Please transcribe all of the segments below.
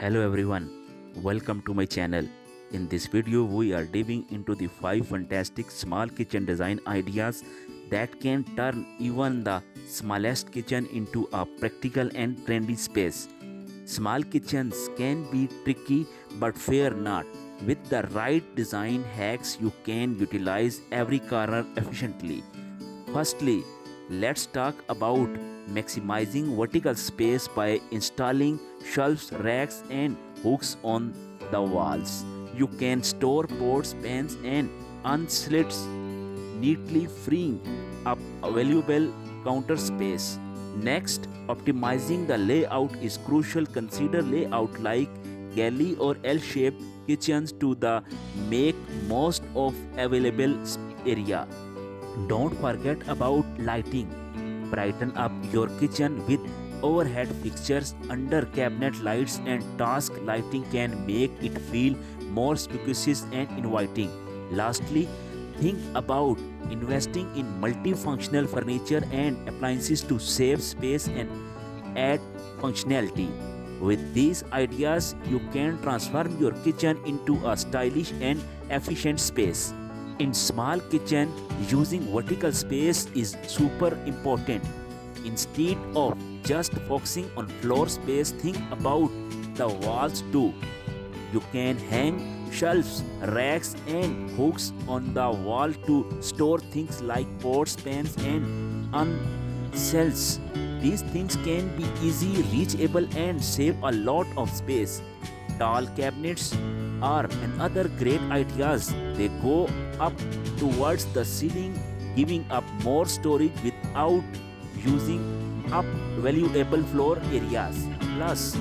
Hello everyone, welcome to my channel. In this video we are diving into the 5 fantastic small kitchen design ideas that can turn even the smallest kitchen into a practical and trendy space. Small kitchens can be tricky, but fear not. With the right design hacks you can utilize every corner efficiently. Firstly, let's talk about maximizing vertical space by installing shelves, racks, and hooks on the walls. You can store pots, pans, and unslits neatly, freeing up valuable counter space. Next, optimizing the layout is crucial. Consider layout like galley or L-shaped kitchens to the make most of available area. Don't forget about lighting. Brighten up your kitchen with overhead fixtures, under cabinet lights, and task lighting can make it feel more spacious and inviting. Lastly, think about investing in multifunctional furniture and appliances to save space and add functionality. With these ideas, you can transform your kitchen into a stylish and efficient space. In small kitchen, using vertical space is super important. Instead of just focusing on floor space, think about the walls too. You can hang shelves, racks, and hooks on the wall to store things like pots, pans, and uncels. These things can be easily reachable and save a lot of space. Tall cabinets are another great ideas. They go up towards the ceiling, giving up more storage without using up valuable floor areas. Plus,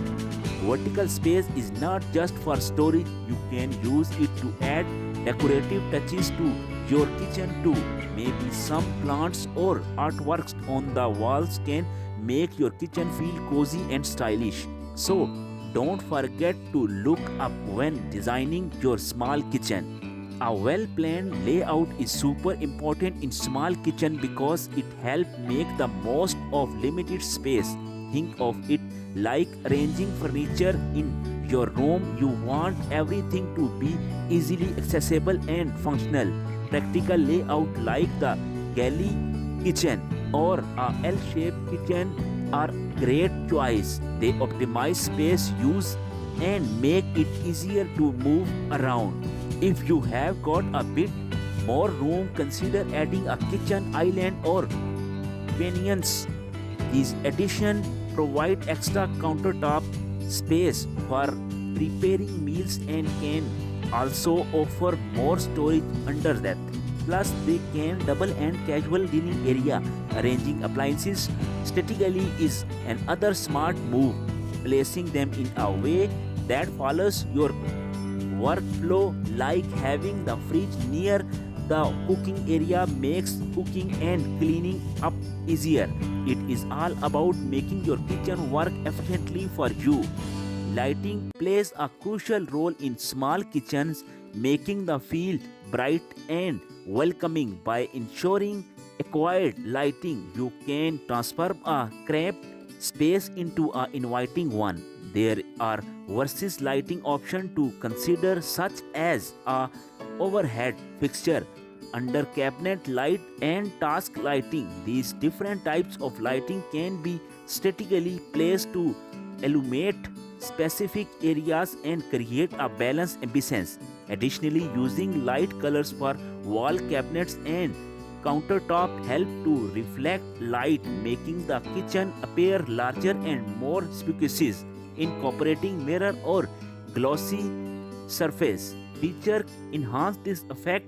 vertical space is not just for storage. You can use it to add decorative touches to your kitchen too. Maybe some plants or artworks on the walls can make your kitchen feel cozy and stylish. So, don't forget to look up when designing your small kitchen. A well-planned layout is super important in small kitchen because it helps make the most of limited space. Think of it like arranging furniture in your room. You want everything to be easily accessible and functional. Practical layout like the galley kitchen or a L-shaped kitchen are great choice. They optimize space use and make it easier to move around. If you have got a bit more room, consider adding a kitchen island or pinions. These additions provide extra countertop space for preparing meals and can also offer more storage under that. Plus, they can double and casual dining area. Arranging appliances statically is another smart move. Placing them in a way that follows your workflow, like having the fridge near the cooking area, makes cooking and cleaning up easier. It is all about making your kitchen work efficiently for you. Lighting plays a crucial role in small kitchens, making the feel bright and welcoming. By ensuring acquired lighting, you can transform a cramped space into an inviting one. There are versus lighting options to consider, such as a overhead fixture, under cabinet light, and task lighting. These different types of lighting can be strategically placed to illuminate specific areas and create a balanced ambience. Additionally, using light colors for wall cabinets and countertop help to reflect light, making the kitchen appear larger and more spacious. Incorporating mirror or glossy surface feature enhance this effect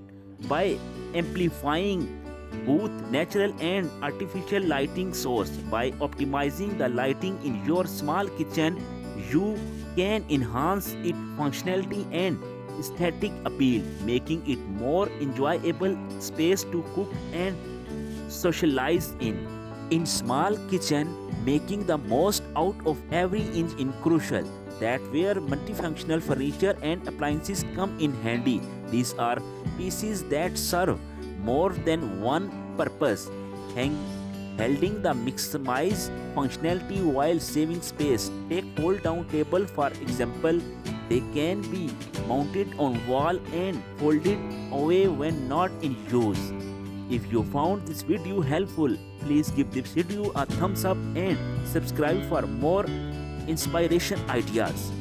by amplifying both natural and artificial lighting source. By optimizing the lighting in your small kitchen, you can enhance its functionality and aesthetic appeal, making it more enjoyable space to cook and socialize in. In small kitchen, making the most out of every inch is crucial. That where multifunctional furniture and appliances come in handy. These are pieces that serve more than one purpose. holding the maximize functionality while saving space. Take fold down table for example. They can be mounted on wall and folded away when not in use. If you found this video helpful, please give this video a thumbs up and subscribe for more inspiration ideas.